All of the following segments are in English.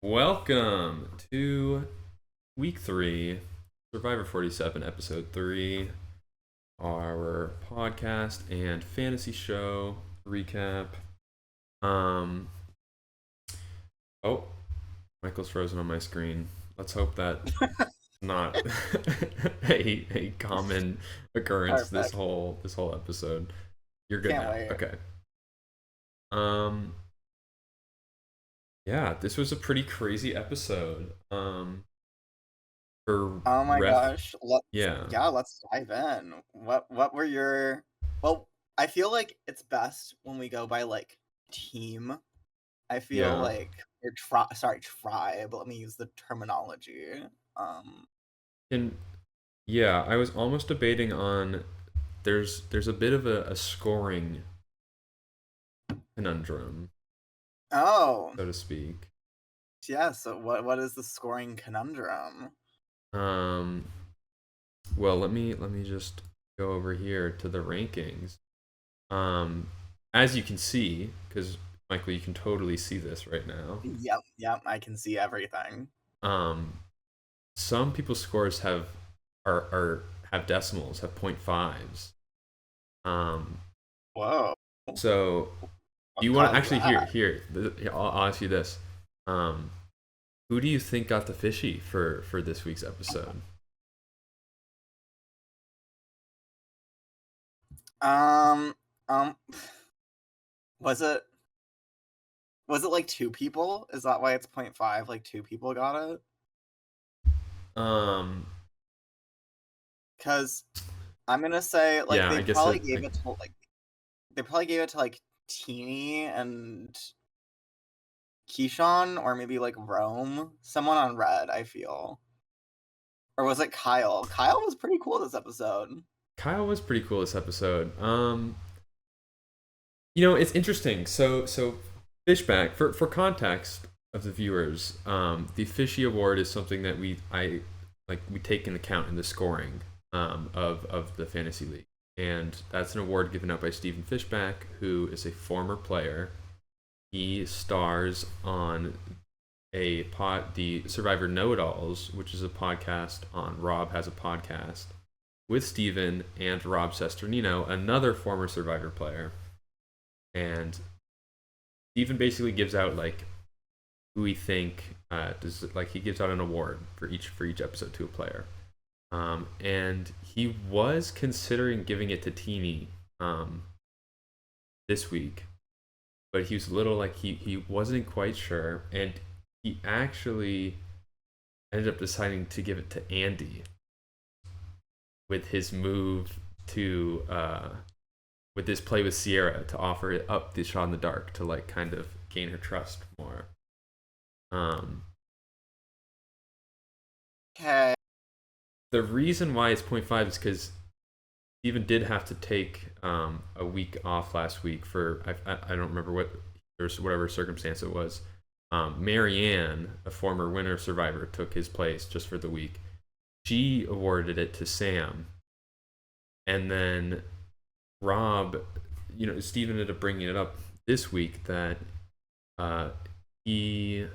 Welcome to week 3, Survivor 47, episode 3, our podcast and fantasy show recap. Um, oh, Michael's frozen on my screen. Let's hope that not a common occurrence Perfect. this whole episode. You're good Can't now. wait. Okay. Um, yeah, this was a pretty crazy episode. For Oh my ref, gosh. Let's yeah. yeah, let's dive in. What were your well, I feel like it's best when we go by like team. I feel Yeah. like or tribe. Let me use the terminology. Um And yeah, I was almost debating on there's a bit of a scoring conundrum, oh, so to speak. yeah, so what is the scoring conundrum? Um, well, let me just go over here to the rankings. Um, as you can see, because Michael, you can totally see this right now. Yep, I can see everything. Um, some people's scores are have decimals, have point fives. Um, Whoa. so do What you want to caused actually here that? here? I'll ask you this. Um, Who do you think got the fishy for this week's episode? Um um was it like two people? Is that why it's 0.5? Like two people got it? Um, Because I'm gonna say like yeah, I guess it. Like, they probably gave it to like Teeny and Keyshawn or maybe like Rome, someone on Red. I feel, or was it Kyle? Kyle was pretty cool this episode. Kyle was pretty cool this episode. It's interesting. So Fishback for context of the viewers. The Fishy Award is something that we take into account in the scoring of the fantasy league, and that's an award given out by Stephen Fishback, who is a former player. He stars on the Survivor Know-It-Alls, which is a podcast on Rob Has a Podcast with Steven and Rob Sesternino, another former Survivor player. And Steven basically gives out like who we think does like he gives out an award for each episode to a player. And he was considering giving it to Teeny this week, but he was a little like he wasn't quite sure, and he actually ended up deciding to give it to Andy with his move to with this play with Sierra to offer it up the shot in the dark to like kind of gain her trust more. Um, Okay. the reason why it's point 0.5 is because Steven did have to take a week off last week for I don't remember what or whatever circumstance it was. Marianne, a former winner survivor, took his place just for the week. She awarded it to Sam, and then Rob, Steven ended up bringing it up this week that uh, he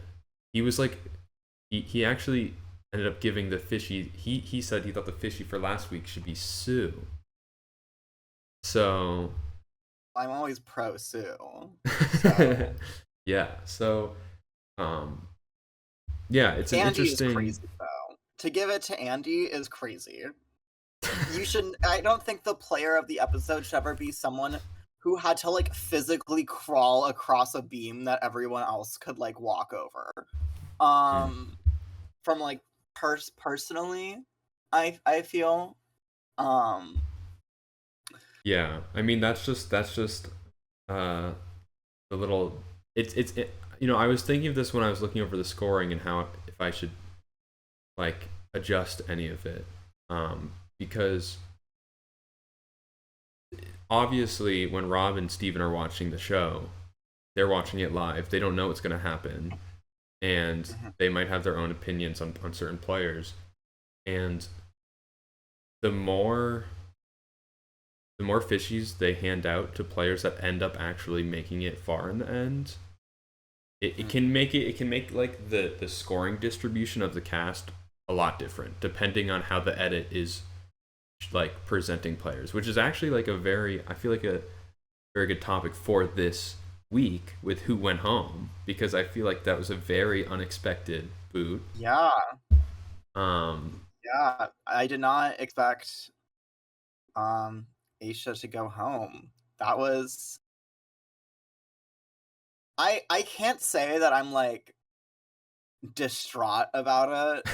he was like he actually ended up giving the fishy. He said he thought the fishy for last week should be Sue. So I'm always pro Sue. So yeah, so um, yeah, it's an Andy is interesting. crazy though. To give it to Andy is crazy. You should I don't think the player of the episode should ever be someone who had to like physically crawl across a beam that everyone else could like walk over. Mm, Um from like personally, I feel um yeah, I mean that's just uh the little I was thinking of this when I was looking over the scoring and how if I should like adjust any of it, because obviously when Rob and Steven are watching the show, they're watching it live, they don't know what's going to happen, and mhm. they might have their own opinions on certain players, and the more the more fishies they hand out to players that end up actually making it far in the end, it can make like the scoring distribution of the cast a lot different depending on how the edit is like presenting players, which is actually like a very I feel like a very good topic for this week with who went home, because I feel like that was a very unexpected boot. Yeah, Um, yeah. I did not expect um Aisha to go home. That was I can't say that I'm like distraught about it.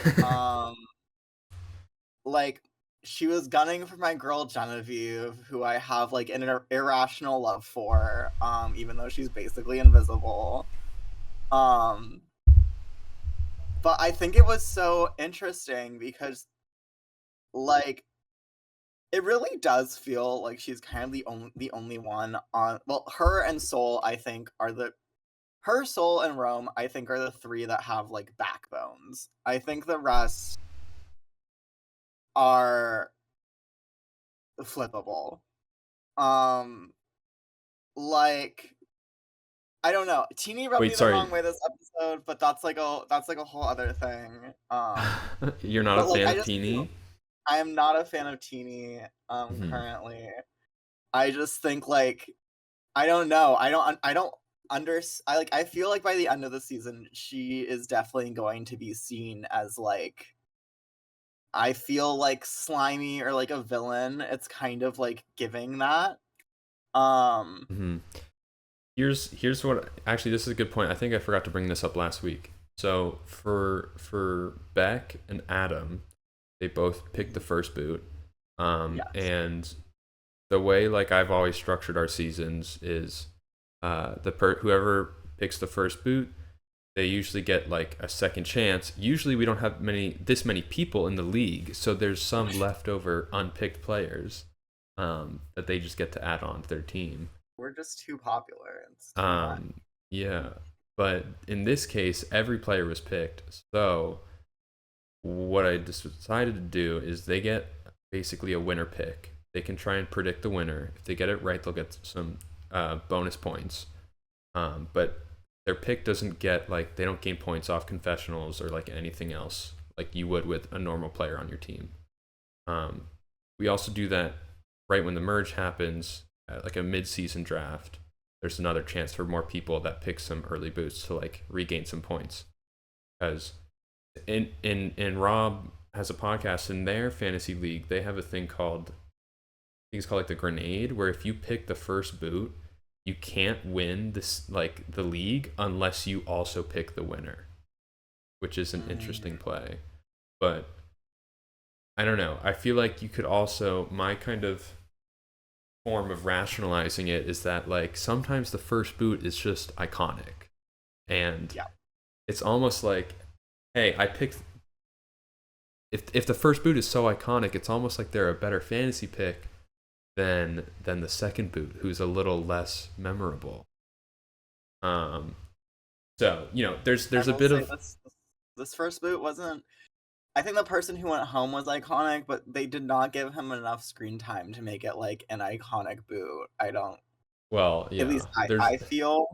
Like she was gunning for my girl Genevieve, who I have like an irrational love for, even though she's basically invisible. Um, but I think it was so interesting because like it really does feel like she's kind of the only one on, well, her and Soul I think are the her, Soul, and Rome I think are the three that have like backbones. I think the rest are flippable. Um like I don't know. Teeny rubbed Wait, me the sorry, wrong way this episode, but that's like a whole other thing. you're not a But like fan I of just Teeny? I am not a fan of Teeny Hmm. currently. I just think like I don't know. I don't under I like I feel like by the end of the season she is definitely going to be seen as like I feel like slimy or like a villain. It's kind of like giving that. Um Hmm. Here's what actually this is a good point. I think I forgot to bring this up last week. So for Beck and Adam, they both picked the first boot. yes. And the way like I've always structured our seasons is whoever picks the first boot, they usually get like a second chance. Usually we don't have this many people in the league, so there's some leftover unpicked players that they just get to add on to their team. We're just too popular. It's too much. Um, yeah, but in this case, every player was picked. So what I decided to do is they get basically a winner pick. They can try and predict the winner. If they get it right, they'll get some bonus points. But their pick doesn't get like they don't gain points off confessionals or like anything else like you would with a normal player on your team. Um, we also do that right when the merge happens, at like a mid-season draft. There's another chance for more people that pick some early boosts to like regain some points. Because in Rob has a podcast in their fantasy league, they have a thing called I think it's called like the grenade, where if you pick the first boot, you can't win this like the league unless you also pick the winner, which is an interesting Mm. play. But I don't know. I feel like you could also my kind of form of rationalizing it is that like sometimes the first boot is just iconic, and Yeah. it's almost like, hey, I picked. If the first boot is so iconic, it's almost like they're a better fantasy pick than the second boot, who's a little less memorable. Um, so I there's a will bit say of this first boot wasn't. I think the person who went home was iconic, but they did not give him enough screen time to make it like an iconic boot. I don't. well, At yeah, least I there's I feel.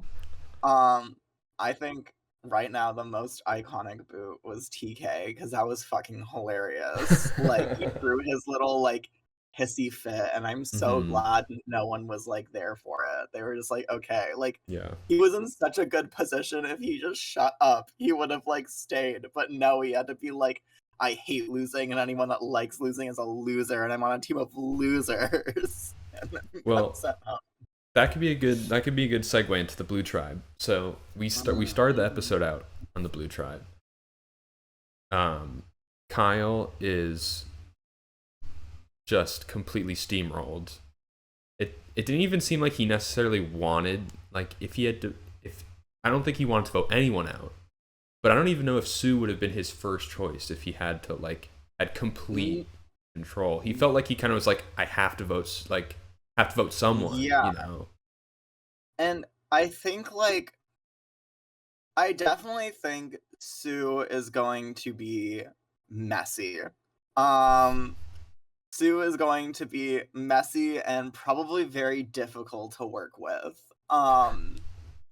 Um, I think right now the most iconic boot was TK because that was fucking hilarious. Like he threw his little like hissy fit, and I'm so hmm glad no one was like there for it. They were just like, okay, like yeah. he was in such a good position. If he just shut up, he would have like stayed. But no, he had to be like, I hate losing, and anyone that likes losing is a loser, and I'm on a team of losers. And then got Well, sent home. that could be a good segue into the Blue Tribe. So we started the Mhm. episode out on the Blue Tribe. Um, Kyle is just completely steamrolled. It didn't even seem like he necessarily wanted like if he had to if I don't think he wanted to vote anyone out. But I don't even know if Sue would have been his first choice if he had to like had complete Mm, control. He felt like he kind of was like I have to vote someone, yeah, you know. and I think like I definitely think Sue is going to be messy. Um Sue is going to be messy and probably very difficult to work with.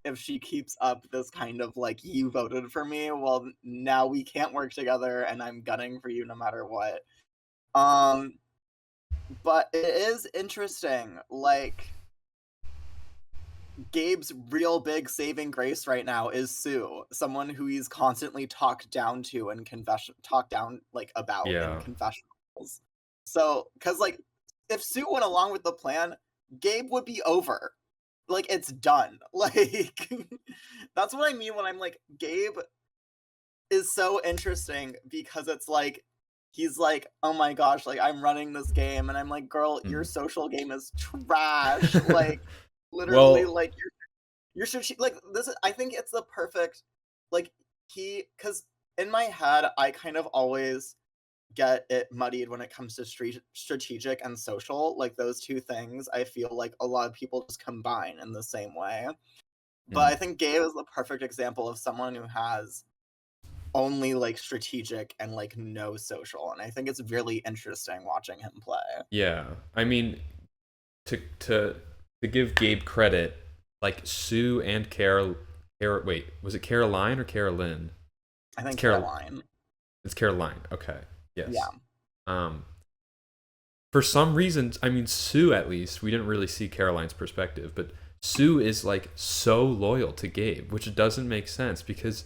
if she keeps up this kind of like you voted for me, well now we can't work together and I'm gunning for you no matter what. Um but it is interesting. Like Gabe's real big saving grace right now is Sue, someone who he's constantly talked down to and talked down like about in Yeah. confessionals. So, because like if Sue went along with the plan, Gabe would be over. Like it's done. Like that's what I mean when I'm like Gabe is so interesting because it's like he's like, "Oh my gosh, like I'm running this game." And I'm like, "Girl, your Mm. social game is trash." Like literally Well, like you're like this is, I think it's the perfect like cuz in my head I kind of always get it muddied when it comes to strategic and social. Like those two things I feel like a lot of people just combine in the same way. But mm, I think Gabe is the perfect example of someone who has only like strategic and like no social, and I think it's really interesting watching him play. yeah. I mean, to to to give Gabe credit, like Sue and wait, was it Caroline or Carolyn? I It's think Carol. Caroline. It's Caroline. Okay. Yes. Yeah. Um, for some reasons, I mean, Sue, at least we didn't really see Caroline's perspective, but Sue is like so loyal to Gabe, which doesn't make sense because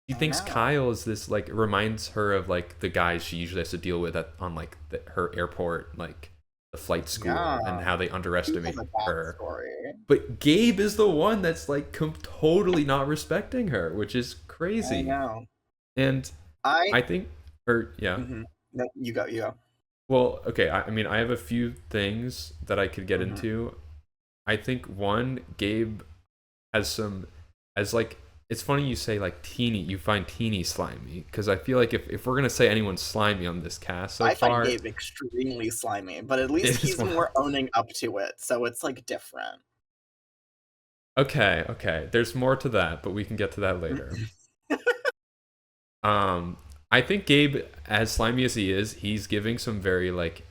she I thinks know. Kyle is this, like, reminds her of like the guys she usually has to deal with on like her airport, like the flight Yeah. school, and how they He has underestimate a her. backstory. But Gabe is the one that's like totally not respecting her, which is I crazy. know. And I I think, or yeah. Mhm. No, you go, you go. Well, okay. I mean, I have a few things that I could get Mhm. into. I think one, Gabe has some, as like, it's funny you say like teeny, you find teeny slimy, because I feel like if we're gonna say anyone's slimy on this cast so I find far, Gabe extremely slimy, but at least it is he's one. more owning up to it, so it's like different. Okay, okay. There's more to that, but we can get to that later. Um, I think Gabe, as slimy as he is, he's giving some very like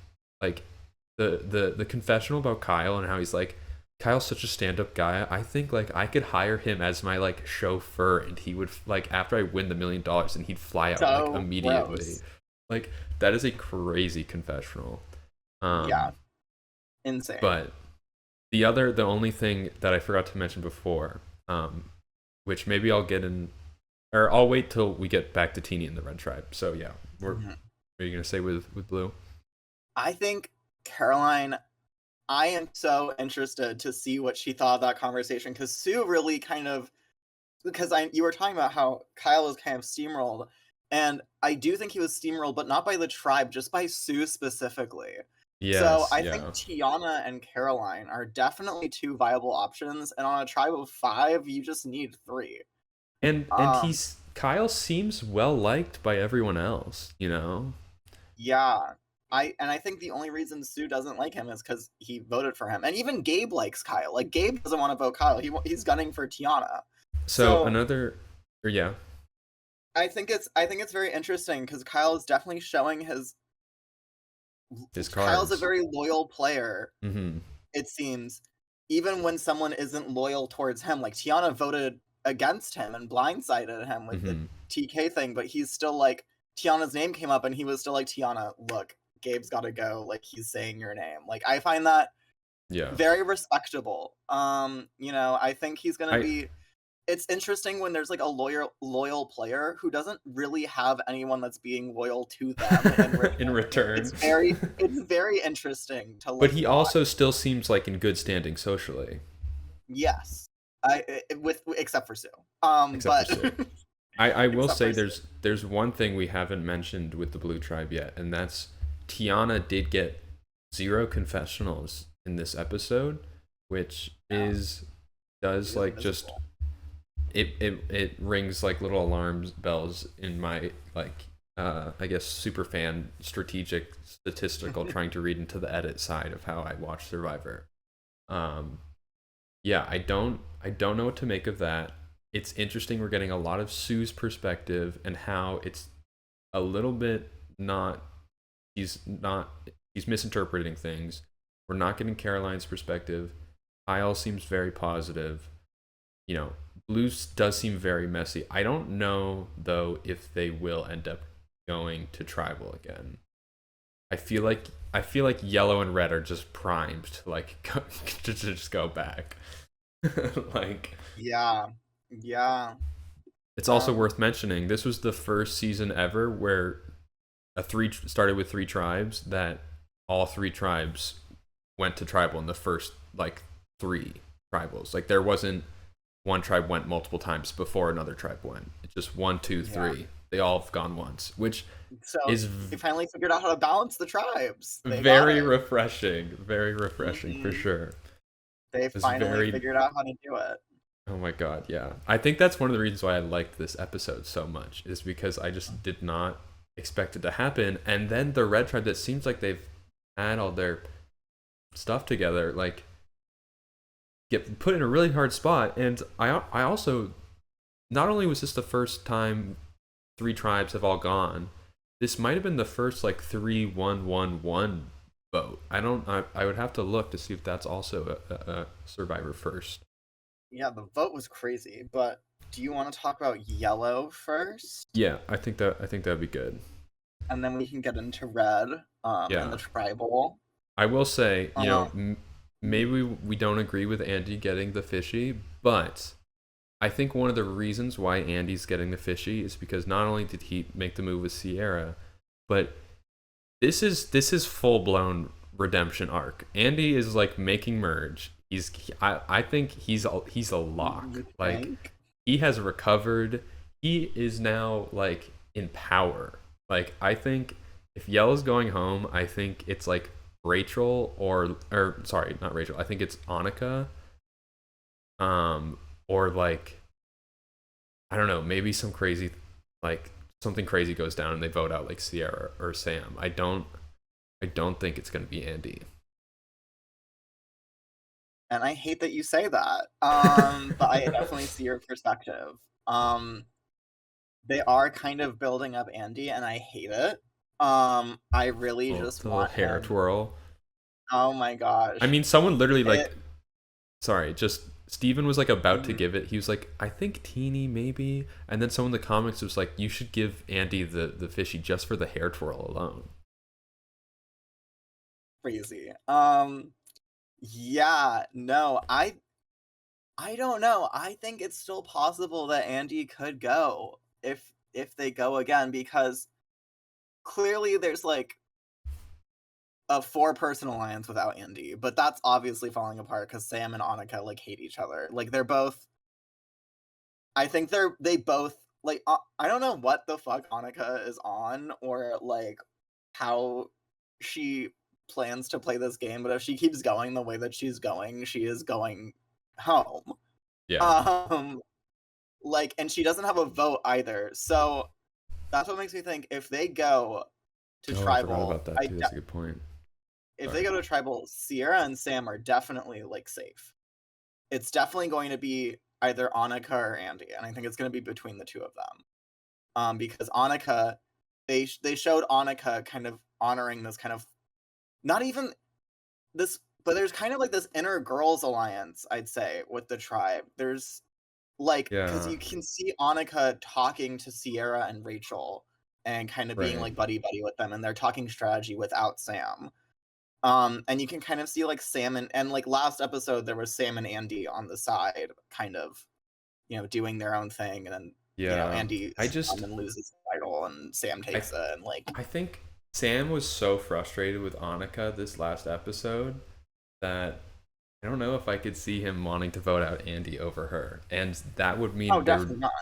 the confessional about Kyle and how he's like, Kyle's such a stand-up guy. I think like I could hire him as my like chauffeur, and he would like after I win the $1 million, and he'd fly out like So immediately. gross. Like that is a crazy confessional. Yeah, Um, insane. but the only thing that I forgot to mention before, which maybe I'll get in, or I'll wait till we get back to Teeny and the Red Tribe. So yeah, Mhm. are you gonna say with Blue? I think Caroline, I am so interested to see what she thought of that conversation because Sue really kind of because I you were talking about how Kyle was kind of steamrolled, and I do think he was steamrolled, but not by the tribe, just by Sue specifically. So Yes, I think yeah. Tiana and Caroline are definitely two viable options, and on a tribe of five, you just need three. And Um, he's Kyle seems well liked by everyone else, you know? yeah. I think the only reason Sue doesn't like him is because he voted for him, and even Gabe likes Kyle. Like Gabe doesn't want to vote Kyle. He's gunning for Tiana. So So another, or yeah, I think it's very interesting because Kyle is definitely showing his his Kyle's a cards. very loyal player, Mm-hmm. it seems, even when someone isn't loyal towards him. Like Tiana voted against him and blindsided him with the Mm-hmm. TK thing, but he's still like Tiana's name came up and he was still like, Tiana, look, Gabe's gotta go. Like he's saying your name. Like I find that Yeah. very respectable. I think he's gonna I be it's interesting when there's like a loyal player who doesn't really have anyone that's being loyal to them in in return. return. It's very interesting to But like he watch. also still seems like in good standing socially, Yes. With except for Sue. except for But Sue. I will except say for Sue. there's one thing we haven't mentioned with the Blue Tribe yet, and that's Tiana did get zero confessionals in this episode, which Yeah, is does she was like just invisible. it rings like little alarm bells in my like I guess super fan strategic statistical trying to read into the edit side of how I watch Survivor. Um, yeah, I don't know what to make of that. It's interesting we're getting a lot of Sue's perspective and how it's a little bit not not he's misinterpreting things. We're not getting Caroline's perspective. Kyle seems very positive. you know, Blues does seem very messy. I don't know though if they will end up going to tribal again. I feel like yellow and red are just primed to like to just go back. Like Yeah. Yeah. it's also Um worth mentioning this was the first season ever where a three started with three tribes that all three tribes went to tribal in the first like three tribals. Like there wasn't one tribe went multiple times before another tribe went. It's just one, two, yeah. three. They all have gone once, which So is they finally figured out how to balance the tribes. They got very it. refreshing. Very refreshing for Hmm. sure. They It's finally very. figured out how to do it. Oh my god, yeah. I think that's one of the reasons why I liked this episode so much is because I just did not expect it to happen. And then the red tribe that seems like they've had all their stuff together, like get put in a really hard spot. And I also not only was this the first time three tribes have all gone, this might have been the first like 3-1-1-1 vote. I would have to look to see if that's also a survivor first. Yeah, the vote was crazy, but do you want to talk about yellow first? Yeah, I think that'd be good. And then we can get into red, and the Yeah. tribal. I will say, Um, maybe we don't agree with Andy getting the fishy, but I think one of the reasons why Andy's getting the fishy is because not only did he make the move with Sierra, but this is full blown redemption arc. Andy is like making merge. I think he's a lock. you Like think? he has recovered. He is now like in power. Like I think if Yellow's going home, I think it's like Rachel or sorry, not Rachel. I think it's Annika. Um or like I don't know, maybe some crazy like something crazy goes down and they vote out like Sierra or Sam. I don't think it's going to be Andy. And I hate that you say that. But I definitely see your perspective. Um, they are kind of building up Andy, and I hate it. I really just The little want hair him. twirl. Oh my I gosh. mean, someone literally It. like sorry, just Steven was like about to Mhm. give it. He was like, I think teeny maybe, and then someone in the comics was like, you should give Andy the fishy just for the hair twirl alone. Crazy. Yeah, no, I don't know. I think it's still possible that Andy could go if they go again because clearly there's like a four-person alliance without Andy, but that's obviously falling apart because Sam and Annika like hate each other. Like they're both. I think they both like. I don't know what the fuck Annika is on or like how she plans to play this game, but if she keeps going the way that she's going, she is going home. Yeah, Um, like, and she doesn't have a vote either. So that's what makes me think if they go to oh, I forgot tribal, about that too. That's a good point. if they Sorry. go to tribal, Sierra and Sam are definitely like safe. It's definitely going to be either Annika or Andy, and I think it's going to be between the two of them. Because Annika, they showed Annika kind of honoring this kind of not even this, but there's kind of like this inner girls alliance, I'd say, with the tribe. There's like because Yeah, you can see Annika talking to Sierra and Rachel and kind of being right. like buddy buddy with them, and they're talking strategy without Sam. And you can kind of see like Sam and like last episode there was Sam and Andy on the side, kind of doing their own thing, and then Yeah, Andy I just and loses the title, and Sam I takes it, and like I think Sam was so frustrated with Annika this last episode that I don't know if I could see him wanting to vote out Andy over her, and that would oh mean there definitely not.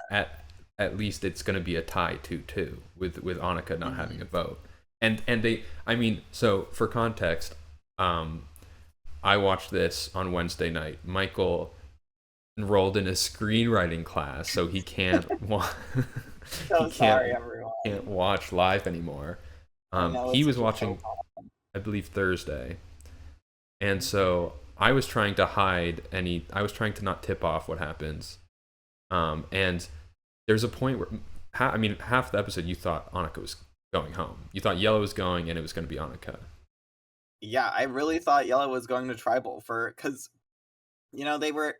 at least it's going to be a tie 2-2 with Annika not having a Mhm. vote. And they, I mean, so for context, um, I watched this on Wednesday night. Michael enrolled in a screenwriting class, so he can't he So sorry can't everyone. watch live anymore. I know He it's was such a watching, faux I believe, Thursday, and pas. so I was trying to hide any. I was trying to not tip off what happens. And there's a point where, I mean, half the episode you thought Annika was going home. You thought Yellow was going, and it was going to be Annika. Yeah, I really thought Yellow was going to tribal for because they were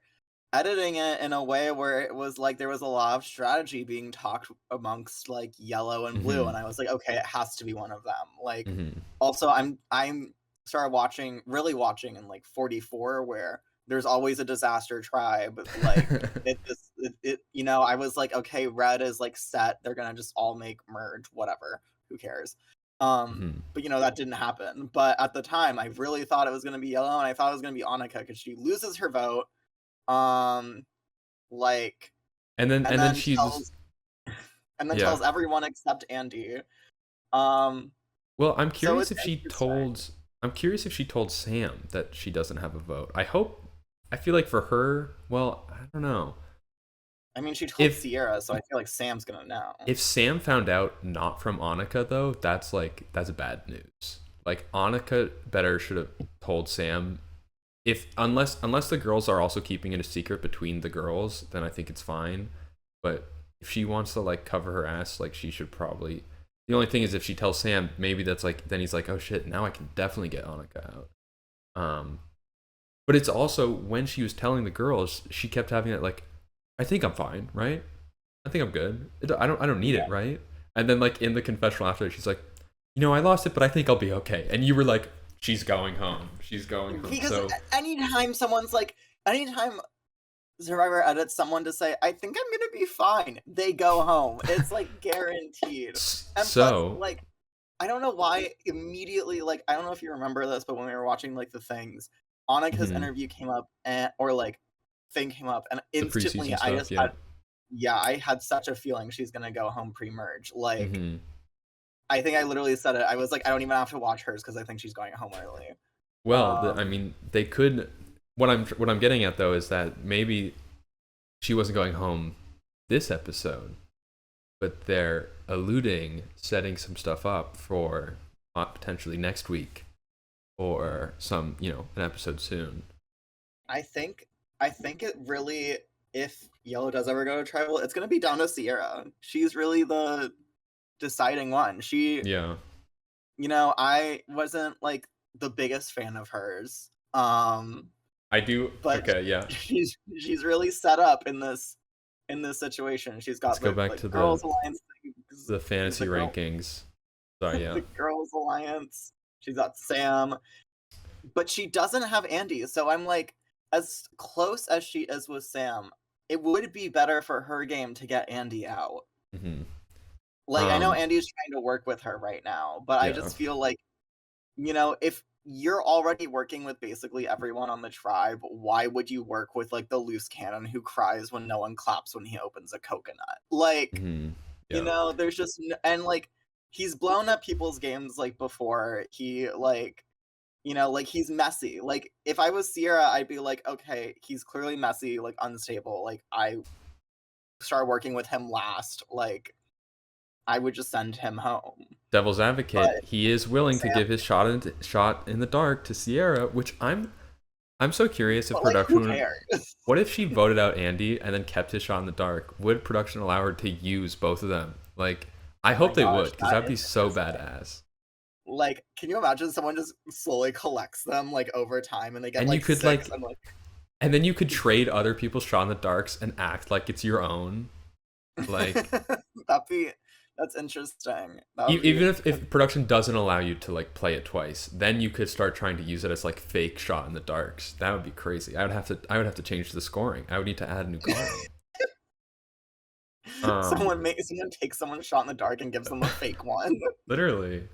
editing it in a way where it was like there was a lot of strategy being talked amongst like yellow and blue, Mm-hmm. and I was like, okay, it has to be one of them. Like, Mm-hmm. also, I'm started watching, really watching in like 44, where there's always a disaster tribe. Like, you know, I was like, okay, red is like set. They're gonna just all make merge, whatever. Who cares? Mm-hmm. But you know that didn't happen. But at the time, I really thought it was gonna be yellow, and I thought it was gonna be Annika because she loses her vote. Um, like, and And then then she just tells and then yeah. tells everyone except Andy. Um, Well, so it's interesting. I'm curious if she told Sam that she doesn't have a vote. I hope. I feel like for her, well, I don't know. I mean, she told If Sierra, so I feel like Sam's gonna know. if Sam found out not from Annika though, that's bad news. Like Annika better should have told Sam. If unless the girls are also keeping it a secret between the girls, then I think it's fine. But if she wants to like cover her ass, like she should probably. The only thing is if she tells Sam, maybe that's like then he's like, oh shit, now I can definitely get Annika out. Um, but it's also when she was telling the girls, she kept having it like, I think I'm fine, right? I think I'm good. I don't need it, Yeah. right? And then like in the confessional after, she's like, I lost it, but I think I'll be okay. And you were like, she's going home. She's going home. Because So anytime someone's like, anytime Survivor edits someone to say, I think I'm gonna be fine, they go home. It's like guaranteed. And plus, so like, I don't know why immediately, like, I don't know if you remember this, but when we were watching like the things, Annika's mhm, interview came up, and or like thing came up, and the instantly preseason I stuff, just yeah. had, yeah, I had such a feeling she's gonna go home pre-merge. Like, Hmm. I think I literally said it. I was like, I don't even have to watch hers because I think she's going home early. Well, I Um, mean, they could. What I'm getting at though is that maybe she wasn't going home this episode, but they're alluding, setting some stuff up for potentially next week or some, an episode soon. I think I think it really, if Yellow does ever go to tribal, it's gonna be down to Sierra. She's really the deciding one. She, Yeah, you know, I wasn't like the biggest fan of hers. I do. But Okay, yeah. she's really set up in this situation. She's Let's got go the back like to girls alliance things, the fantasy the girl rankings. Sorry, yeah. the girls alliance. She's got Sam, but she doesn't have Andy. So I'm like, as close as she is with Sam, it would be better for her game to get Andy out. Hmm. Like, I know Andy's trying to work with her right now, but I Yeah. just feel like, you know, if you're already working with basically everyone on the tribe, why would you work with like the loose cannon who cries when no one claps when he opens a coconut? Like, Hmm. you Yeah. know, there's just and like he's blown up people's games like before. He like, you know, like he's messy. Like if I was Sierra, I'd be like, okay, he's clearly messy, like unstable. Like I start working with him last. Like I would just send him home. Devil's But advocate, he is willing to Sam, give his shot in the dark to Sierra, which I'm so curious if but like who production. cares? What if she voted out Andy and then kept his shot in the dark? Would production allow her to use both of them? Like, I Oh my hope they gosh, would, because that that'd be is so interesting. badass. Like, can you imagine someone just slowly collects them like over time and they get And you like could six like, and like and then you could trade other people's shot in the darks and act like it's your own. Like, that'd be that's interesting. That would be even if production doesn't allow you to like play it twice, then you could start trying to use it as like fake shot in the darks. That would be crazy. I would have to change the scoring. I would need to add a new card. Um, someone takes someone's shot in the dark and gives them a fake one. literally,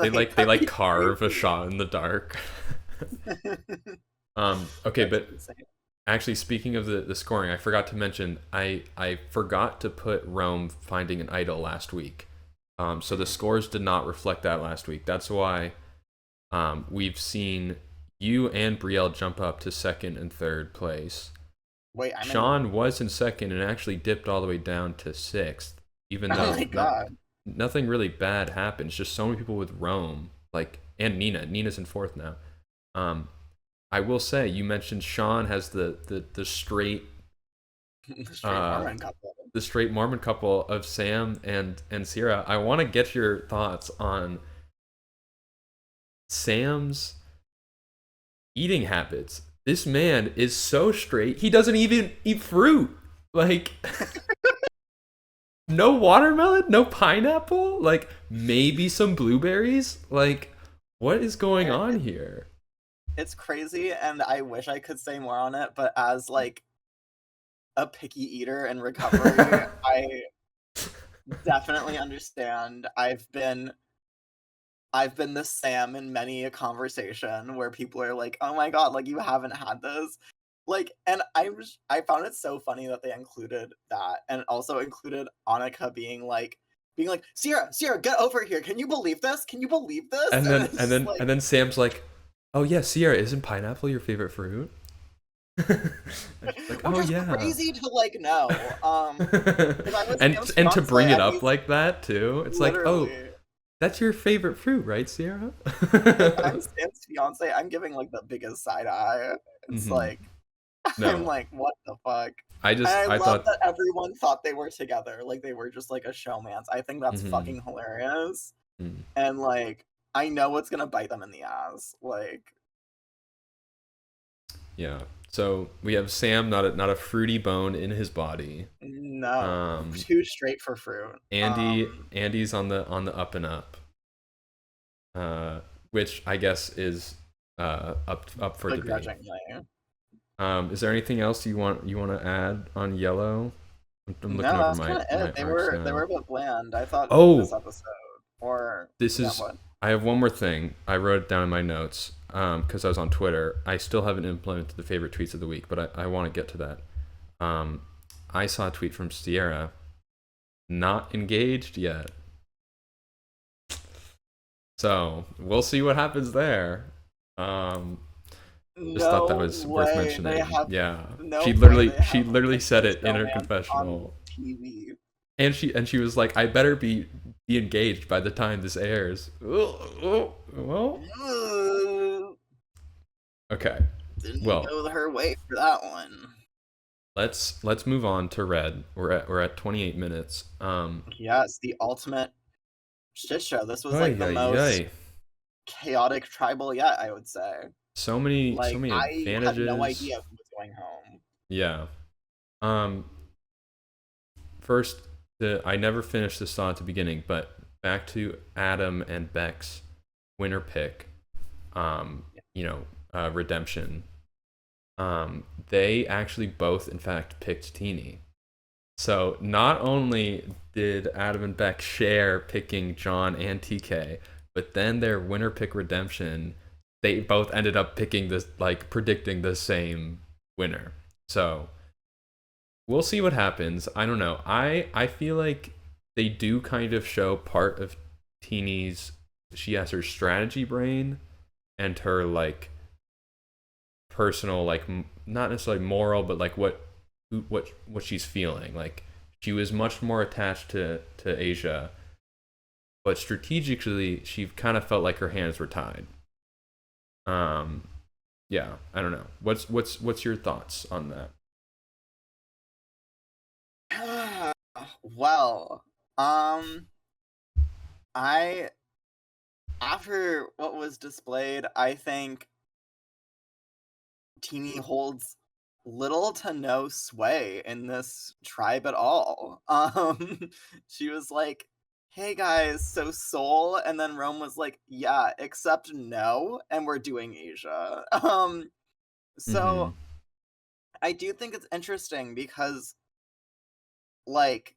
Like they that'd like be carve a crazy. shot in the dark. Okay, That's but insane. actually, speaking of the scoring, I forgot to mention I forgot to put Rome finding an idol last week. So the Mhm. scores did not reflect that last week. That's why we've seen you and Brielle jump up to second and third place. Wait, I'm in. Sean was in second and actually dipped all the way down to sixth, even Oh my though god. nothing really bad happened. It's just so many people with Rome, like and Nina. Nina's in fourth now. Um, I will say you mentioned Sean has the straight Straight uh Mormon couple. the straight Mormon couple of Sam and Sierra. I want to get your thoughts on Sam's eating habits. this man is so straight. He doesn't even eat fruit. Like, no watermelon, no pineapple, like maybe some blueberries. Like, what is going on here? It's crazy, and I wish I could say more on it, but as like a picky eater in recovery, I definitely understand. I've been the Sam in many a conversation where people are like, "Oh my god, like you haven't had this." Like, and I found it so funny that they included that, and also included Annika being like, Sierra, get over here. Can you believe this? Can you believe this? And And then it's and just then like, and then Sam's like, "Oh yeah, Sierra, isn't pineapple your favorite fruit?" And she's like, which "Oh is yeah." crazy to like know. If I was Sam's And to fiance, bring it I'd up be like that too, it's like, "Oh, literally that's your favorite fruit, right, Sierra?" if I'm Sam's fiance, I'm giving like the biggest side eye. It's Hmm. like I'm No, like, what the fuck? And I I love thought. that everyone thought they were together, like they were just like a showmance. I think that's Hmm. fucking hilarious. And like I know it's gonna bite them in the ass. Like Yeah. So we have Sam, not a fruity bone in his body. no, Um, too straight for fruit. Andy's on the up and up, uh, which I guess is up for debate. Begrudgingly. Is there anything else you want to add on Yellow? I'm looking No, over that's kind of my it. They arcs were they now. were a bit bland. I thought this Oh, episode, or this yeah, is. what? I have one more thing. I wrote it down in my notes because I was on Twitter. I still haven't implemented the favorite tweets of the week, but I want to get to that. Um, I saw a tweet from Sierra, not engaged yet. So we'll see what happens there. Um, just thought that No was worth way. They mentioning. have Yeah, no way. They she have a literally said picture it in her showmance on confessional, TV. and she was like, "I better be engaged by the time this airs." Well, Ugh, okay. didn't Well, go her way for that one. let's move on to Red. We're at 28 minutes. Yes, the ultimate shit show. This was like Ay the ay most ay. chaotic tribal yet, I would say. So Like many I had no advantages. idea who was going home. Yeah. Um. First, I never finished this thought at the beginning, but back to Adam and Beck's winner pick. You know, redemption. They actually both, in fact, picked Teeny. So not only did Adam and Beck share picking John and TK, but then their winner pick redemption, they both ended up picking this, like predicting the same winner. So we'll see what happens. I don't know. I feel like they do kind of show part of Teeny's. She has her strategy brain and her like personal, like not necessarily moral, but like what she's feeling. Like she was much more attached to Asia, but strategically she kind of felt like her hands were tied. Um, yeah, I don't know. What's your thoughts on that? Well, um, I after what was displayed, I think Teeny holds little to no sway in this tribe at all. She was like, "Hey guys, so Seoul," and then Rome was like, "Yeah, except no, and we're doing Asia." So Mm-hmm. I do think it's interesting because, like,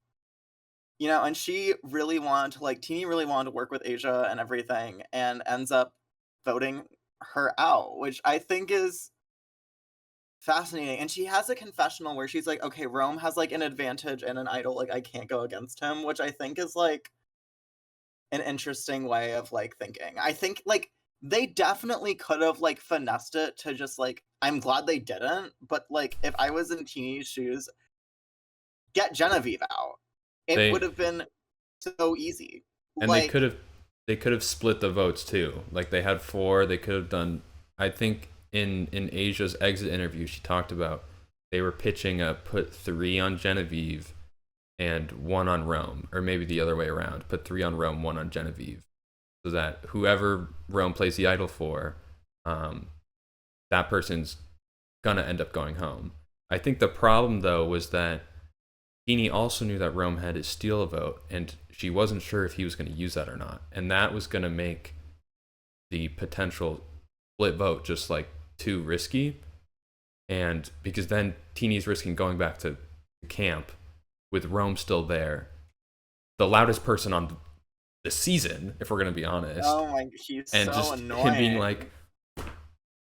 and she really wanted to, like, Teeny really wanted to work with Asia and everything, and ends up voting her out, which I think is fascinating. And she has a confessional where she's like, okay, Rome has like an advantage and an idol, like I can't go against him, which I think is like an interesting way of like thinking. I think like they definitely could have like finessed it to just like, I'm glad they didn't, but like if I was in Teeny's shoes, get Genevieve out. It would They have been so easy. and Like, they could have split the votes too. Like they had four. They could have done. I think in Asia's exit interview, she talked about they were pitching a put three on Genevieve and one on Rome, or maybe the other way around. Put three on Rome, one on Genevieve, so that whoever Rome plays the idol for, um, that person's gonna end up going home. I think the problem though was that Jeannie also knew that Rome had his steal a vote, and she wasn't sure if he was going to use that or not, and that was going to make the potential split vote just like too risky. And because then Teeny's risking going back to camp with Rome still there, the loudest person on the season, if we're going to be honest, Oh my, he's and so just him being annoying. like,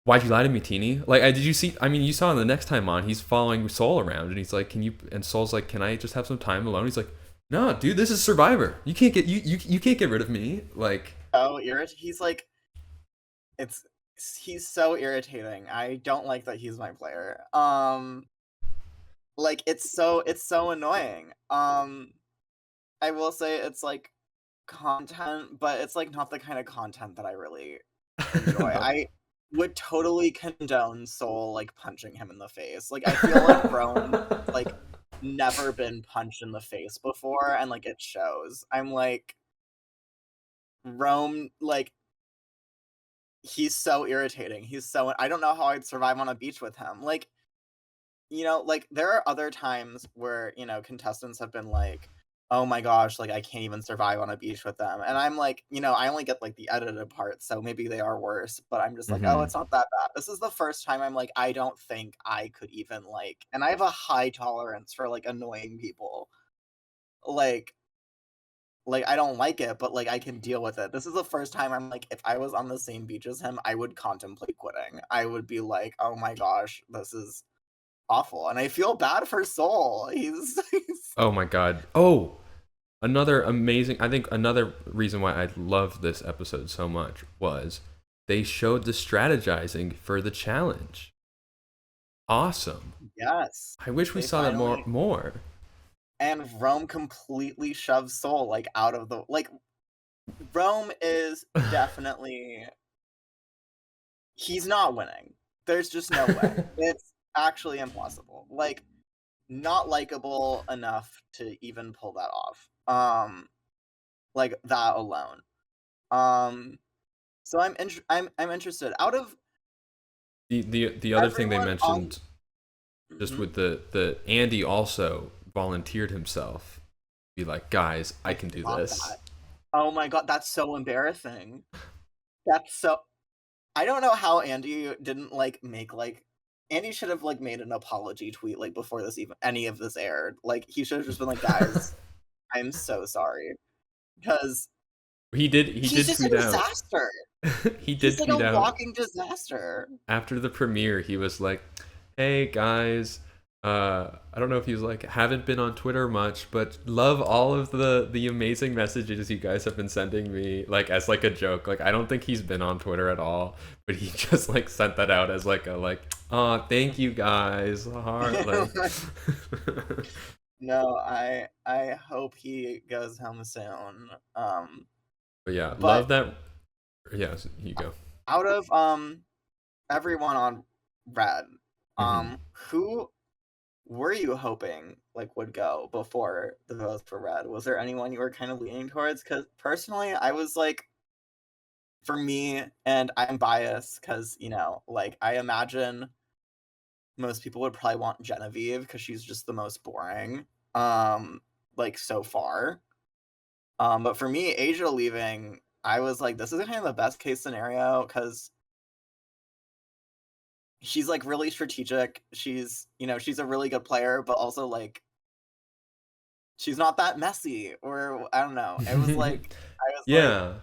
why'd you lie to me, Teeny? Like, did you see? I mean, you saw him the next time on. He's following Soul around, and he's like, "Can you?" And Soul's like, "Can I just have some time alone?" He's like, "No, dude, this is Survivor. You can't get you can't get rid of me." Like, Oh, he's like, it's he's so irritating. I don't like that he's my player. Like it's so annoying. I will say it's like content, but it's like not the kind of content that I really enjoy. no. I would totally condone Soul like punching him in the face. Like I feel like Rome like never been punched in the face before and like it shows. I'm like Rome like he's so irritating. He's so I don't know how I'd survive on a beach with him. Like like there are other times where, contestants have been like, "Oh my gosh, like I can't even survive on a beach with them." And I'm like, I only get like the edited part, so maybe they are worse, but I'm just like, "Oh, Hmm. it's not that bad." This is the first time I'm like, I don't think I could even like and I have a high tolerance for like annoying people. Like I don't like it, but like I can deal with it. This is the first time I'm like, if I was on the same beach as him, I would contemplate quitting. I would be like, "Oh my gosh, this is awful," and I feel bad for Soul. He's Oh my god. Oh, another amazing. I think another reason why I loved this episode so much was they showed the strategizing for the challenge. Awesome. yes, I wish we they saw that more. finally More. and Rome completely shoves Soul like out of the like Rome is definitely he's not winning. There's just no way. It's actually impossible. Like not likable enough to even pull that off. Like that alone. Um so I'm interested. Out of The other thing they everyone on mentioned just Mhm. with the Andy also volunteered himself. Be like, guys, I I can do forgot this. that. Oh my god, that's so embarrassing. That's so I don't know how Andy didn't like make like Andy should have like made an apology tweet like before this even any of this aired. Like he should have just been like, "Guys, I'm so sorry." Because He he's did just a tweet out. disaster. He He's did like a tweet out walking disaster. after the premiere. He was like, "Hey guys, I don't know if he was like, haven't been on Twitter much, but love all of the amazing messages you guys have been sending me." Like as like a joke. Like I don't think he's been on Twitter at all, but he just like sent that out as like a like, "Oh, thank you guys." Heart like. No, I hope he goes home soon. But yeah, But love that. Yeah, so you go. out of everyone on Red, Hmm. who were you hoping like would go before the votes for Red? Was there anyone you were kind of leaning towards? Because personally, I was like, for me, and I'm biased because like I imagine most people would probably want Genevieve because she's just the most boring, like so far. But for me, Asia leaving, I was like, this is kind of the best case scenario because she's like really strategic. She's a really good player, but also like she's not that messy, or I don't know. It was like I was like, Yeah,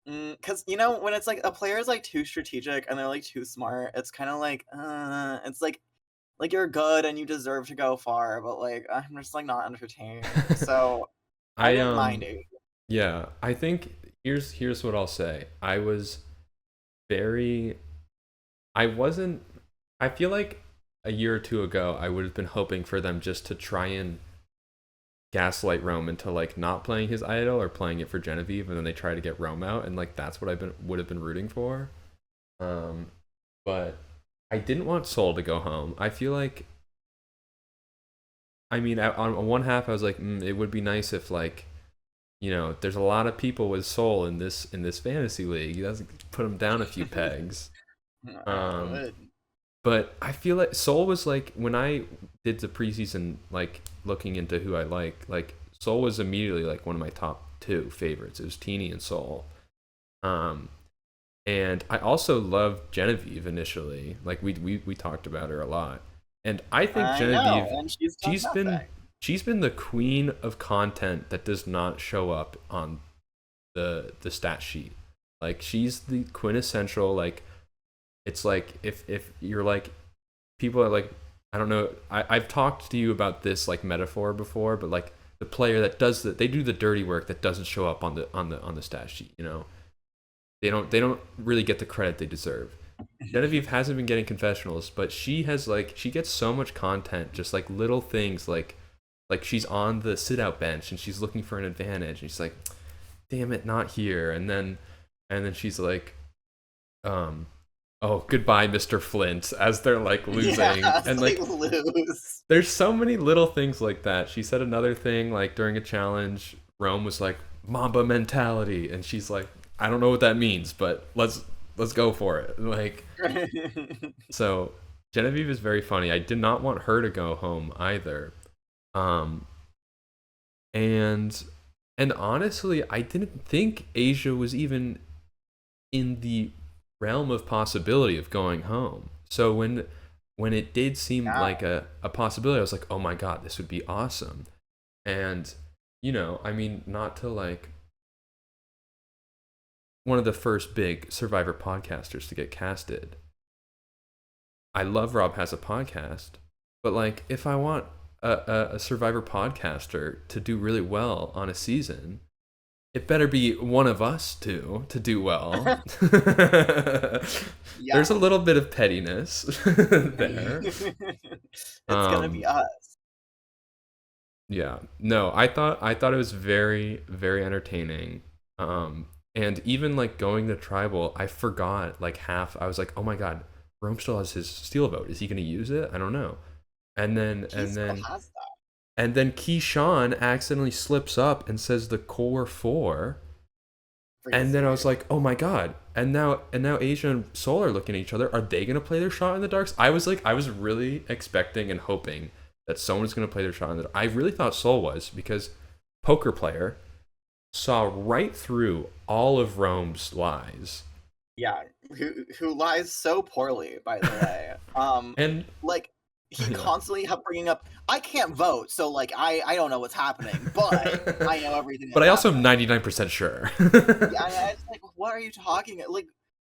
because when it's like a player is like too strategic and they're like too smart, it's kind of like, it's like you're good and you deserve to go far, but like I'm just like not entertained. So I I didn't mind it. yeah, I think here's what I'll say. I was very I wasn't I feel like a year or two ago I would have been hoping for them just to try and gaslight Rome into like not playing his idol or playing it for Genevieve, and then they try to get Rome out, and like that's what I would have been rooting for. Um but I didn't want Soul to go home. I feel like I mean on one half I was like, it would be nice if like there's a lot of people with Soul in this fantasy league. You have to put them down a few pegs. I Um, would. But I feel like Seoul was like when I did the preseason, like looking into who I like Seoul was immediately like one of my top two favorites. It was Teeny and Seoul. Um, and I also loved Genevieve initially. Like we talked about her a lot, and I think I know, Genevieve, and she's done she's been nothing. she's been the queen of content that does not show up on the stat sheet. Like she's the quintessential like it's like if you're like people are like I don't know I've talked to you about this like metaphor before, but like the player that does they do the dirty work that doesn't show up on the stat sheet, you know. They don't really get the credit they deserve. Genevieve hasn't been getting confessionals, but she has like she gets so much content, just like little things like she's on the sit out bench and she's looking for an advantage and she's like, damn it, not here. And then she's like, oh, goodbye, Mr. Flint, as they're like losing. Yeah, And they like lose. there's so many little things like that. She said another thing like during a challenge, Rome was like, Mamba mentality, and she's like, I don't know what that means, but let's go for it. Like so Genevieve is very funny. I did not want her to go home either. Um and and honestly, I didn't think Asia was even in the realm of possibility of going home. So when it did seem Yeah, like a possibility, I was like, oh my god, this would be awesome. And I mean, not to like one of the first big Survivor podcasters to get casted. I love Rob Has a Podcast, but like if I want a Survivor podcaster to do really well on a season, it better be one of us two to do well. yeah. There's a little bit of pettiness there. It's gonna be Um, us. yeah. No, I thought it was very, very entertaining. And even like going to tribal, I forgot like half. I was like, oh my god, Rome still has his steel vote. Is he going to use it? I don't know. And then He and still then has that. and then Keyshawn accidentally slips up and says the core four. And then I was Crazy. like, oh my god. And now Asia and Soul are looking at each other. Are they gonna play their shot in the darks? I was really expecting and hoping that someone was gonna play their shot in the dark. I really thought Soul was, because poker player saw right through all of Rome's lies. Yeah, who lies so poorly, by the way. And Like he yeah. constantly kept bringing up, I can't vote, so like I don't know what's happening, but I know everything But that's I also am happening. 99% sure. Yeah, and I was like, what are you talking? Like,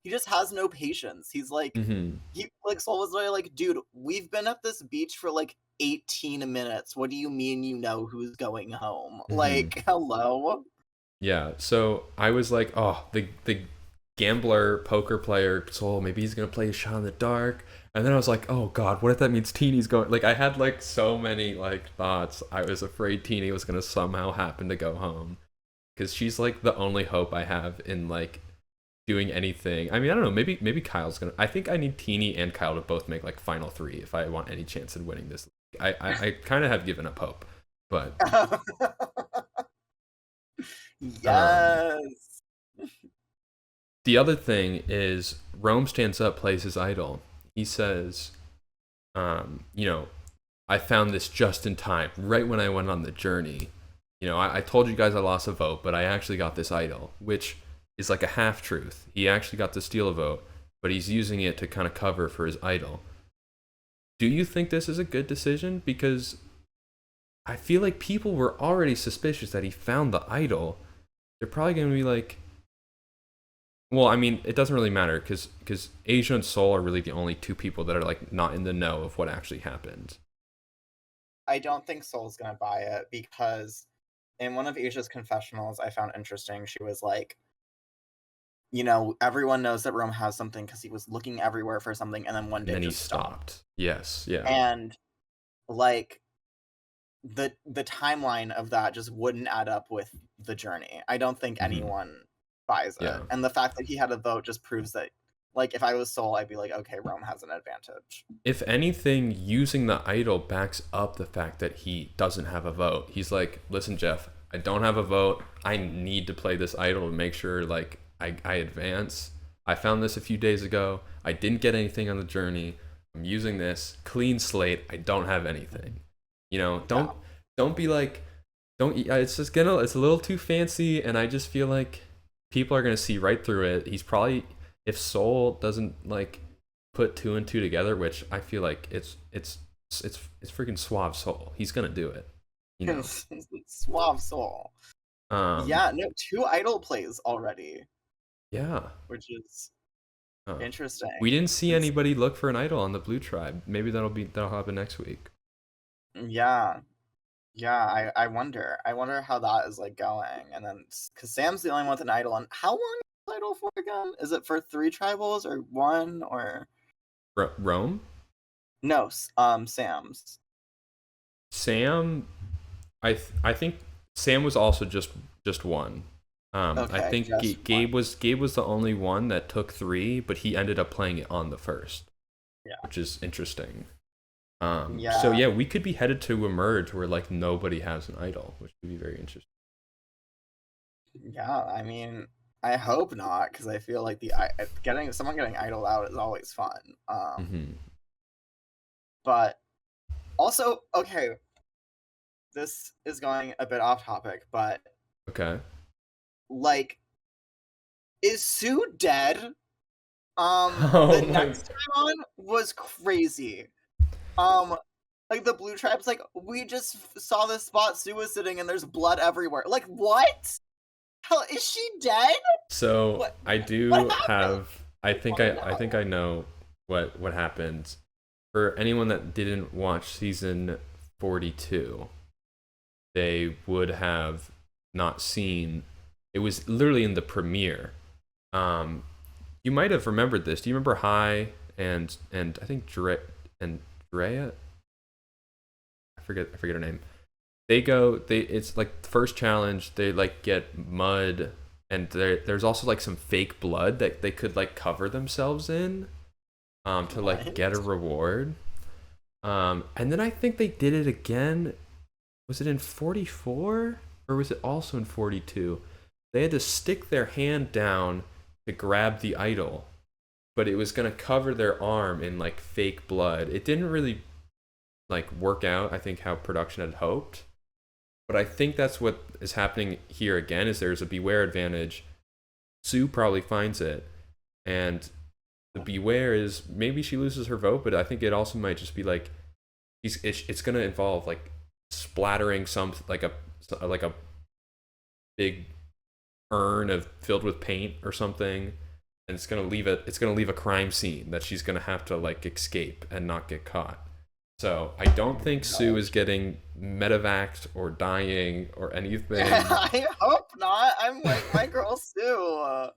he just has no patience. He's like, hmm he like Soul was literally like, dude, we've been at this beach for like 18 minutes. What do you mean you know who's going home? hmm Like, hello? Yeah, so I was like, oh, the gambler poker player Soul, maybe he's gonna play a shot in the dark. And then I was like, oh god, what if that means Teeny's going? Like I had like so many like thoughts. I was afraid Teeny was gonna somehow happen to go home, because she's like the only hope I have in like doing anything. I mean, I don't know. Maybe Kyle's gonna. I think I need Teeny and Kyle to both make like final three if I want any chance in winning this. I kind of have given up hope, but um, Yes. the other thing is Rome stands up, plays his idol. He says, you know, I found this just in time, right when I went on the journey. I told you guys I lost a vote, but I actually got this idol, which is like a half truth. He actually got to steal a vote, but he's using it to kind of cover for his idol. Do you think this is a good decision? Because I feel like people were already suspicious that he found the idol. They're probably going to be like, well, I mean, it doesn't really matter because Asia and Soul are really the only two people that are like not in the know of what actually happened. I don't think Soul's gonna buy it because in one of Asia's confessionals I found interesting, she was like, everyone knows that Rome has something because he was looking everywhere for something and then one And day then he just stopped. stopped. Yes, yeah. And like the timeline of that just wouldn't add up with the journey. I don't think hmm anyone buys it. Yeah. And the fact that he had a vote just proves that, like, if I was Soul, I'd be like, okay, Rome has an advantage. If anything, using the idol backs up the fact that he doesn't have a vote. He's like, listen, Jeff, I don't have a vote. I need to play this idol to make sure like I advance. I found this a few days ago. I didn't get anything on the journey, I'm using this clean slate. I don't have anything. You know, Yeah. don't be like, don't. It's just gonna. It's a little too fancy, and I just feel like people are gonna see right through it. He's probably, if Soul doesn't like put two and two together, which I feel like it's freaking Suave Soul. He's gonna do it. You know. Suave Soul. Um. Yeah, no, 2 idol plays already, Yeah. which is Uh, we interesting. didn't see It's anybody look for an idol on the Blue Tribe. Maybe that'll happen next week. yeah. Yeah, I wonder. I wonder how that is like going. And then because Sam's the only one with an idol, and how long is the idol for again? Is it for 3 tribals or one or Rome, no? Sam's. Sam. I think Sam was also just one. I Okay, think just one. Gabe was the only one that took three, but he ended up playing it on the first, Yeah. which is interesting. So Yeah. yeah, we could be headed to a merge where like nobody has an idol, which would be very interesting. Yeah. I mean, I hope not, because I feel like getting someone getting idled out is always fun. Hmm. But also, okay, this is going a bit off topic, but Okay. like, is Sue dead? Oh The my. next time on was crazy. Um, like the Blue Tribe's like, we just saw this spot Sue was sitting and there's blood everywhere. Like, what? Hell, is she dead? So What? I What do happened? have. I I think want to I think know. I know what happened. For anyone that didn't watch season 42, they would have not seen. It was literally in the premiere. Um, you might have remembered this. Do you remember High and I think Drea? I forget her name. It's like the first challenge. They like get mud, and there's also like some fake blood that they could like cover themselves in, to like What? get a reward. And then I think they did it again. Was it in 44 or was it also in 42? They had to stick their hand down to grab the idol, but it was gonna cover their arm in like fake blood. It didn't really like work out, I think, how production had hoped. But I think that's what is happening here again. Is there's a beware advantage. Sue probably finds it, and the beware is maybe she loses her vote, but I think it also might just be like it's gonna involve like splattering some like a big urn of filled with paint or something, and it's gonna leave a crime scene that she's gonna have to like escape and not get caught. So I don't think Sue No. is getting medevaced or dying or anything, I hope not. I'm like my girl Sue.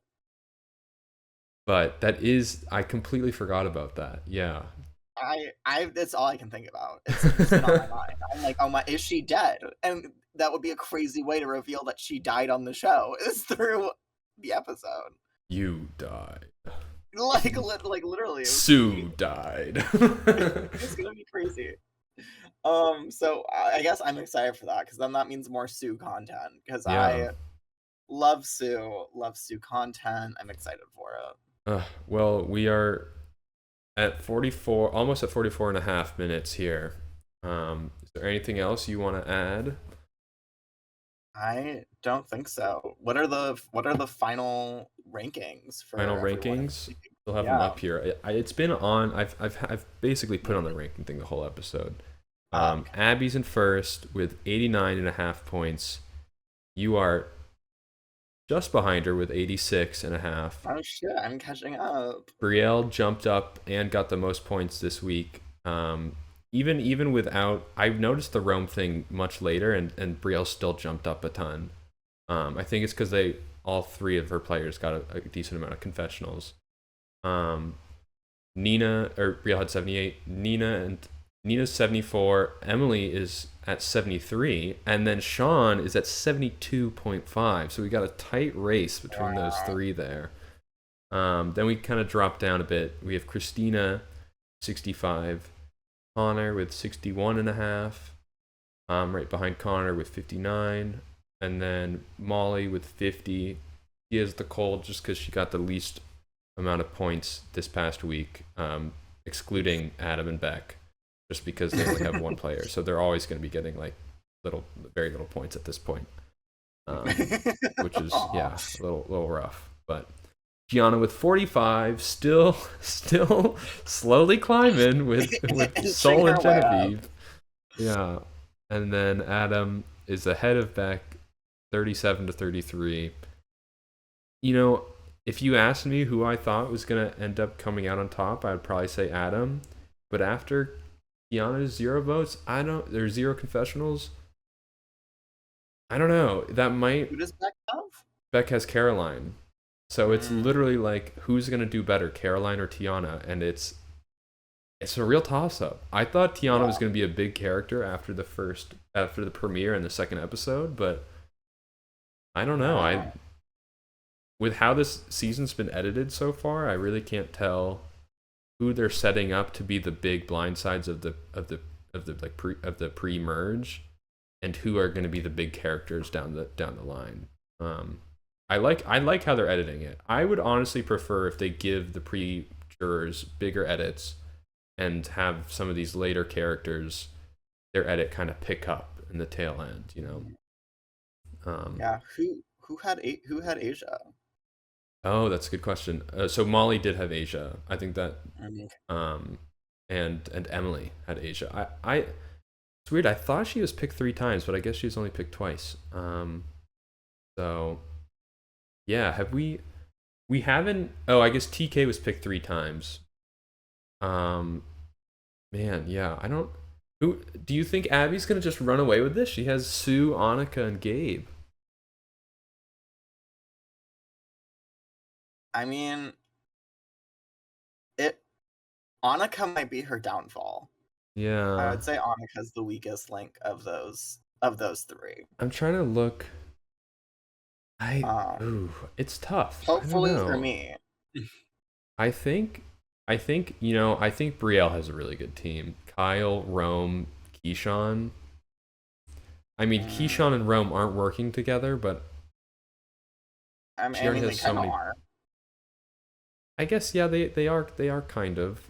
but I completely forgot about that. Yeah. That's all I can think about. It's just been on my mind. I'm like, oh my, is she dead? And that would be a crazy way to reveal that she died on the show is through the episode. You died. Like literally, it would be Sue died. it's gonna be crazy. So I guess I'm excited for that because then that means more Sue content because Yeah. I love Sue content. I'm excited for it. Well, we are at 44, almost at 44 and a half minutes here. Is there anything else you want to add? I don't think so. What are the final rankings Final for everyone in the rankings? league? We'll have them Yeah. up here. It's been on. I've basically put on the ranking thing the whole episode. Okay. Abby's in first with 89 and a half points. You are just behind her with 86 and a half. Oh shit, I'm catching up. Brielle jumped up and got the most points this week. Even without, I've noticed the Rome thing much later, and Brielle still jumped up a ton. I think it's because all three of her players got a decent amount of confessionals. Brielle had 78. Nina's 74. Emily is at 73, and then Sean is at 72.5. So we got a tight race between those Wow. three there. Then we kind of drop down a bit. We have Christina, 65. Connor with 61 and a half. Right behind Connor with 59. And then Molly with 50. She has the cold just because she got the least amount of points this past week. excluding Adam and Beck, just because they only have one player, so they're always going to be getting like very little points at this point, which is Aw. a little rough. But Gianna with 45, still slowly climbing with Inching Soul her and way up. Genevieve. Yeah, and then Adam is ahead of Beck, 37 to 33. You know, if you asked me who I thought was gonna end up coming out on top, I'd probably say Adam. But after Kiana's 0 votes, there's 0 confessionals. I don't know. That might Who does Beck have? Beck has Caroline. So it's Mm, literally like who's gonna do better, Caroline or Tiana, and it's a real toss up. I thought Tiana was yeah. gonna be a big character after the premiere and the second episode, but I don't know. I Wow. With how this season's been edited so far, I really can't tell who they're setting up to be the big blind sides of the pre-merge, and who are going to be the big characters down the line. I like how they're editing it. I would honestly prefer if they give the pre-jurors bigger edits and have some of these later characters, their edit kind of pick up in the tail end. Yeah. Who had Asia? Oh, that's a good question. So Molly did have Asia. I think that Mm, um, and Emily had Asia. It's weird. I thought she was picked 3 times, but I guess she was only picked twice. So yeah, we haven't. Oh, I guess TK was picked 3 times. Um, man, yeah. I don't. Who do you think Abby's gonna just run away with this? She has Sue, Annika, and Gabe. I mean, it Annika might be her downfall. I Yeah, would say Annika's the weakest link of those three. I'm trying to look. I Um, Ooh, it's tough. I don't hopefully for know. me. I think, I think Brielle has a really good team. Kyle, Rome, Keyshawn. I mean, Mm, Keyshawn and Rome aren't working together, but she I already mean, they has so kind of many. are. I guess yeah, they are kind of.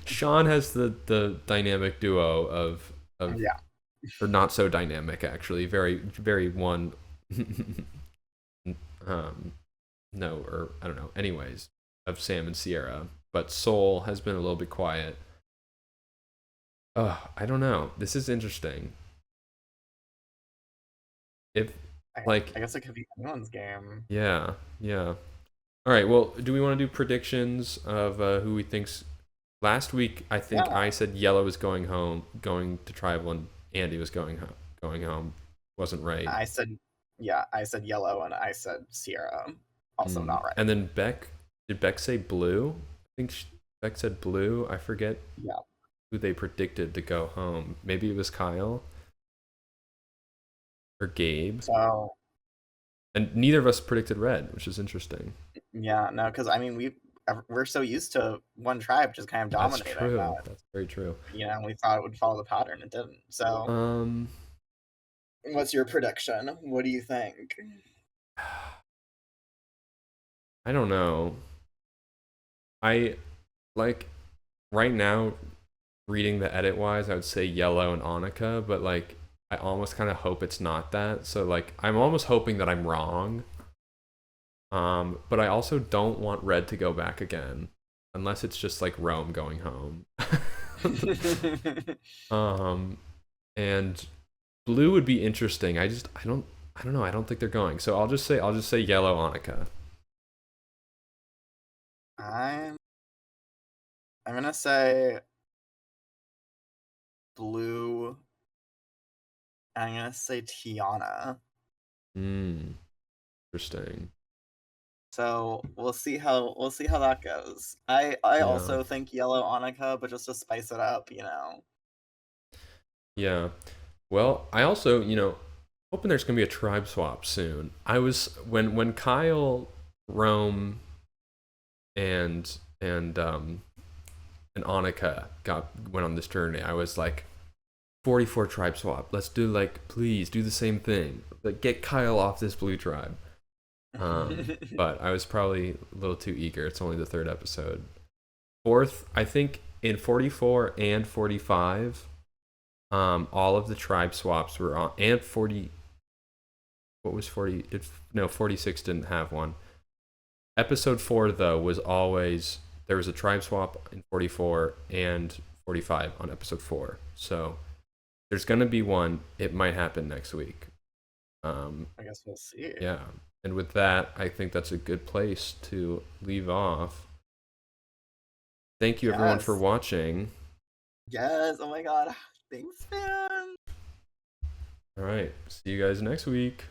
Sean has the dynamic duo of Yeah. or not so dynamic actually, very very one. um, no, or I don't know. Anyways, of Sam and Sierra, but Soul has been a little bit quiet. I don't know. This is interesting. If I, like, I guess it could be anyone's game. yeah, yeah. All right. Well, do we want to do predictions of who we think's? Last week, I think Yeah. I said Yellow was going to tribal, and Andy was going home. Wasn't right. I said yellow and I said Sierra. Also not right. And then Beck, did Beck say blue? I think Beck said blue. I forget Yeah. who they predicted to go home. Maybe it was Kyle or Gabe. So And neither of us predicted red, which is interesting. yeah, no, because I mean we're so used to one tribe just kind of That's dominating true. that, That's very true. we thought it would follow the pattern. It didn't. So Um, what's your prediction? What do you think? I don't know. I like right now reading the edit wise, I would say Yellow and Annika, but like I almost kind of hope it's not that. So like I'm almost hoping that I'm wrong. But I also don't want Red to go back again, unless it's just like Rome going home. um, and Blue would be interesting. I don't know. I don't think they're going. So I'll just say Yellow Annika. I'm I'm gonna say blue. I'm gonna say Tiana. Hmm. Interesting. So we'll see how that goes. I Yeah. also think yellow Annika, but just to spice it up. Yeah. Well, I also, hoping there's gonna be a tribe swap soon. I was when Kyle, Rome, and and Annika went on this journey, I was like, 44 tribe swap. Let's do like, please do the same thing. Like, get Kyle off this blue tribe. But I was probably a little too eager. It's only the third episode. Fourth, I think in 44 and 45, all of the tribe swaps were on, and 40. What was 40? No, 46 didn't have one. Episode 4 though was always there was a tribe swap in 44 and 45 on episode 4. So there's gonna be one. It might happen next week. I guess we'll see. Yeah. And with that, I think that's a good place to leave off. Thank you everyone for Yes. watching. Yes. Oh my god. Thanks, fan. All right. See you guys next week.